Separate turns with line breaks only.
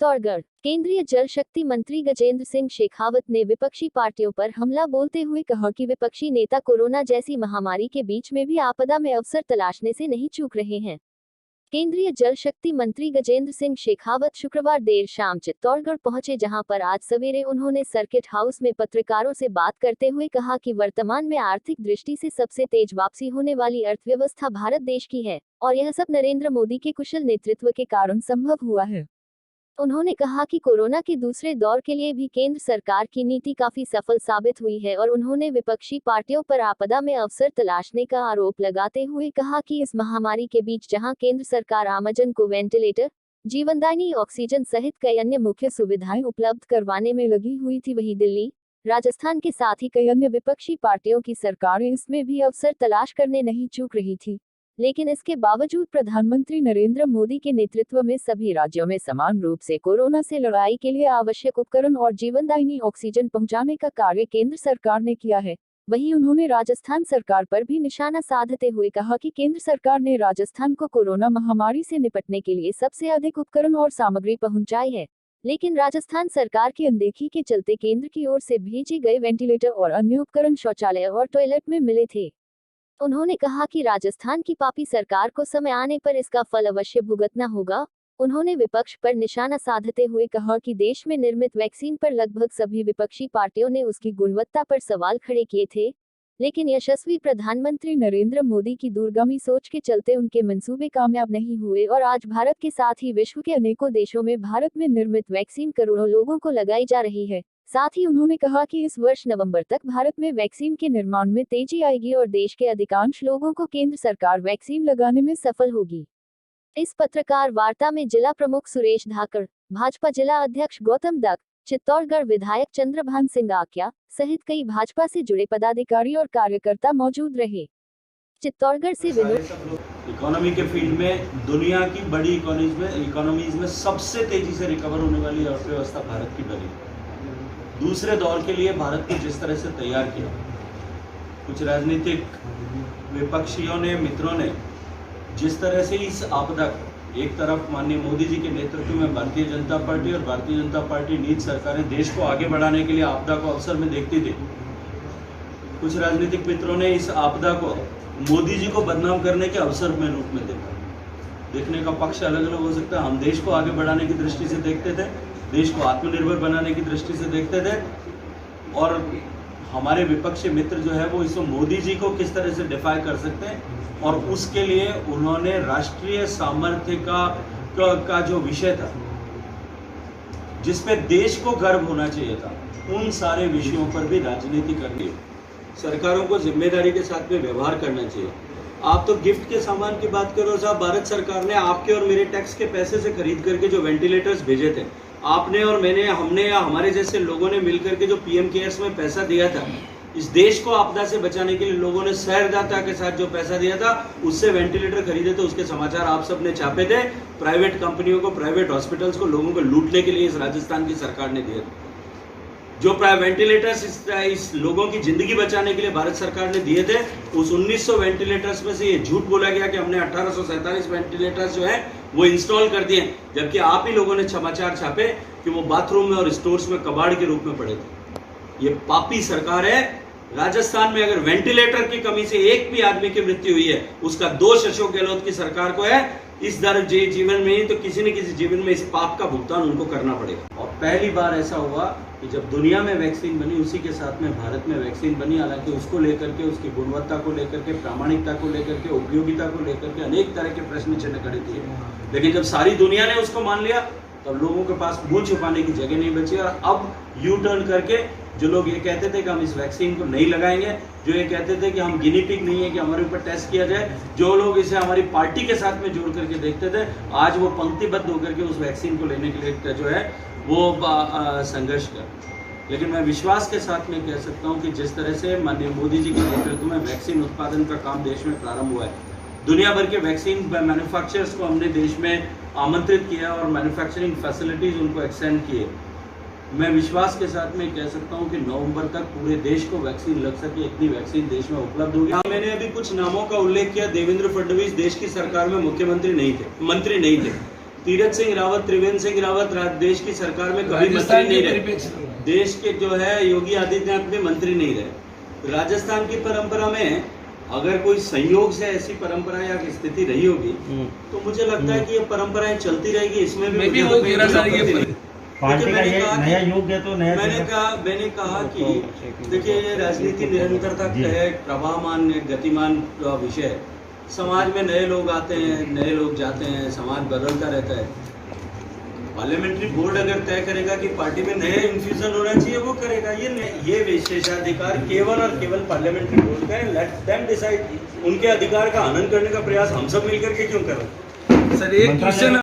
चित्तौड़गढ़। केंद्रीय जल शक्ति मंत्री गजेंद्र सिंह शेखावत ने विपक्षी पार्टियों पर हमला बोलते हुए कहा कि विपक्षी नेता कोरोना जैसी महामारी के बीच में भी आपदा में अवसर तलाशने से नहीं चूक रहे हैं। केंद्रीय जल शक्ति मंत्री गजेंद्र सिंह शेखावत शुक्रवार देर शाम चित्तौड़गढ़ पहुंचे, जहां पर आज सवेरे उन्होंने सर्किट हाउस में पत्रकारों से बात करते हुए कहा कि वर्तमान में आर्थिक दृष्टि से सबसे तेज वापसी होने वाली अर्थव्यवस्था भारत देश की है और यह सब नरेंद्र मोदी के कुशल नेतृत्व के कारण संभव हुआ है। उन्होंने कहा कि कोरोना के दूसरे दौर के लिए भी केंद्र सरकार की नीति काफी सफल साबित हुई है और उन्होंने विपक्षी पार्टियों पर आपदा में अवसर तलाशने का आरोप लगाते हुए कहा कि इस महामारी के बीच जहां केंद्र सरकार आमजन को वेंटिलेटर, जीवनदायिनी ऑक्सीजन सहित कई अन्य मुख्य सुविधाएं उपलब्ध करवाने में लगी हुई थी, वहीं दिल्ली, राजस्थान के साथ ही कई अन्य विपक्षी पार्टियों की सरकारें इसमें भी अवसर तलाश करने नहीं चूक रही थी। लेकिन इसके बावजूद प्रधानमंत्री नरेंद्र मोदी के नेतृत्व में सभी राज्यों में समान रूप से कोरोना से लड़ाई के लिए आवश्यक उपकरण और जीवनदायिनी ऑक्सीजन पहुंचाने का कार्य केंद्र सरकार ने किया है। वहीं उन्होंने राजस्थान सरकार पर भी निशाना साधते हुए कहा कि केंद्र सरकार ने राजस्थान को कोरोना महामारी से निपटने के लिए सबसे अधिक उपकरण और सामग्री पहुंचाई है, लेकिन राजस्थान सरकार की अनदेखी के चलते केंद्र की ओर से भेजे गए वेंटिलेटर और अन्य उपकरण शौचालय और टॉयलेट में मिले थे। उन्होंने कहा कि राजस्थान की पापी सरकार को समय आने पर इसका फल अवश्य भुगतना होगा। उन्होंने विपक्ष पर निशाना साधते हुए कहा कि देश में निर्मित वैक्सीन पर लगभग सभी विपक्षी पार्टियों ने उसकी गुणवत्ता पर सवाल खड़े किए थे, लेकिन यशस्वी प्रधानमंत्री नरेंद्र मोदी की दूरगामी सोच के चलते उनके मंसूबे कामयाब नहीं हुए और आज भारत के साथ ही विश्व के अनेकों देशों में भारत में निर्मित वैक्सीन करोड़ों लोगों को लगाई जा रही है। साथ ही उन्होंने कहा कि इस वर्ष नवंबर तक भारत में वैक्सीन के निर्माण में तेजी आएगी और देश के अधिकांश लोगों को केंद्र सरकार वैक्सीन लगाने में सफल होगी। इस पत्रकार वार्ता में जिला प्रमुख सुरेश धाकड़, भाजपा जिला अध्यक्ष गौतम दत्त, चित्तौड़गढ़ विधायक चंद्रभान सिंह आक्या सहित कई भाजपा से जुड़े पदाधिकारी और कार्यकर्ता मौजूद रहे। चित्तौड़गढ़ से विनोद।
इकोनॉमी के फील्ड में दुनिया की बड़ी इकोनॉमीज में सबसे तेजी से रिकवर होने वाली अर्थव्यवस्था भारत की बनी। दूसरे दौर के लिए भारत को जिस तरह से तैयार किया, कुछ राजनीतिक विपक्षियों ने, मित्रों ने जिस तरह से इस आपदा को एक तरफ माननीय मोदी जी के नेतृत्व में भारतीय जनता पार्टी और भारतीय जनता पार्टी नीति सरकारें देश को आगे बढ़ाने के लिए आपदा को अवसर में देखती थी, कुछ राजनीतिक मित्रों ने इस आपदा को मोदी जी को बदनाम करने के अवसर में रूप में देखने का पक्ष अलग अलग हो सकता है। हम देश को आगे बढ़ाने की दृष्टि से देखते थे, देश को आत्मनिर्भर बनाने की दृष्टि से देखते थे, और हमारे विपक्षी मित्र जो है वो इसमें मोदी जी को किस तरह से डिफाई कर सकते हैं, और उसके लिए उन्होंने राष्ट्रीय सामर्थ्य का जो विषय था जिसपे देश को गर्व होना चाहिए था, उन सारे विषयों पर भी राजनीति करनी है। सरकारों को जिम्मेदारी के साथ में व्यवहार करना चाहिए। आप तो गिफ्ट के सामान की बात करो साहब, भारत सरकार ने आपके और मेरे टैक्स के पैसे से खरीद करके जो वेंटिलेटर्स भेजे थे, आपने और मैंने, हमने या हमारे जैसे लोगों ने मिलकर के जो पीएम केयर्स में पैसा दिया था, इस देश को आपदा से बचाने के लिए लोगों ने सहृदयता के साथ जो पैसा दिया था, उससे वेंटिलेटर खरीदे थे। उसके समाचार आप सब ने छापे थे। प्राइवेट कंपनियों को, प्राइवेट हॉस्पिटल्स को, लोगों को लूटने के लिए इस राजस्थान की सरकार ने दिए थे। जो वेंटिलेटर्स इस लोगों की जिंदगी बचाने के लिए भारत सरकार ने दिए थे, उस 1900 वेंटिलेटर्स में से ये झूठ बोला गया कि हमने 1847 वेंटिलेटर्स जो है वो इंस्टॉल कर दिए, जबकि आप ही लोगों ने समाचार छापे कि वो बाथरूम में और स्टोर्स में कबाड़ के रूप में पड़े थे। ये पापी सरकार है। राजस्थान में अगर वेंटिलेटर की कमी से एक भी आदमी की मृत्यु हुई है, उसका दोष अशोक गहलोत की सरकार को है। इस जीवन में ही तो किसी न किसी जीवन में इस पाप का भुगतान उनको करना पड़ेगा। और पहली बार ऐसा हुआ कि जब दुनिया में वैक्सीन बनी, उसी के साथ में भारत में वैक्सीन बनी। हालांकि उसको लेकर के, उसकी गुणवत्ता को लेकर के, प्रामाणिकता को लेकर के, उपयोगिता को लेकर के अनेक तरह के प्रश्न चिन्ह खड़े थे, लेकिन जब सारी दुनिया ने उसको मान लिया, तब लोगों के पास मुंह छुपाने की जगह नहीं बची। और अब यू टर्न करके जो लोग ये कहते थे कि हम इस वैक्सीन को नहीं लगाएंगे, जो ये कहते थे कि हम गिनी पिग नहीं है कि हमारे ऊपर टेस्ट किया जाए, जो लोग इसे हमारी पार्टी के साथ में जोड़ करके देखते थे, आज वो पंक्तिबद्ध होकर के उस वैक्सीन को लेने के लिए जो है वो संघर्ष कर। लेकिन मैं विश्वास के साथ में कह सकता हूँ कि जिस तरह से माननीय मोदी जी के नेतृत्व में वैक्सीन उत्पादन का काम देश में प्रारंभ हुआ है, दुनिया भर के वैक्सीन मैन्युफैक्चरर्स को हमने देश में आमंत्रित किया और मैन्युफैक्चरिंग फैसिलिटीज उनको एक्सटेंड किए। मैं विश्वास के साथ में कह सकता हूं कि नवंबर तक पूरे देश को वैक्सीन लग सके, इतनी वैक्सीन देश में उपलब्ध होगी। मैंने अभी कुछ नामों का उल्लेख किया। देवेंद्र फडणवीस देश की सरकार में मुख्यमंत्री नहीं थे, मंत्री नहीं थे। तीरथ सिंह रावत, त्रिवेंद्र सिंह रावत देश की सरकार में कभी मंत्री नहीं रहे। देश के जो है योगी आदित्यनाथ में मंत्री नहीं रहे। राजस्थान की परंपरा में अगर कोई संयोग से ऐसी परंपरा या स्थिति रही होगी तो मुझे लगता है कि ये परंपराएं चलती रहेगी। इसमें भी मुझे तो कोई आपत्ति नहीं।
पार्टी का ये नया युग है तो नया
मैंने कहा कि देखिए ये राजनीति निरंतरता का है, प्रवाहमान गतिमान विषय है। समाज में नए लोग आते हैं, नए लोग जाते हैं, समाज बदलता रहता है। पार्लियामेंट्री बोर्ड अगर तय करेगा कि पार्टी में नए इन्फ्यूजन होना चाहिए वो करेगा। ये विशेषाधिकार केवल और केवल पार्लियामेंट्री बोर्ड का है। Let them decide. उनके अधिकार का हनन करने का प्रयास हम सब मिलकर के क्यों कर रहे हैं?
सर एक क्वेश्चन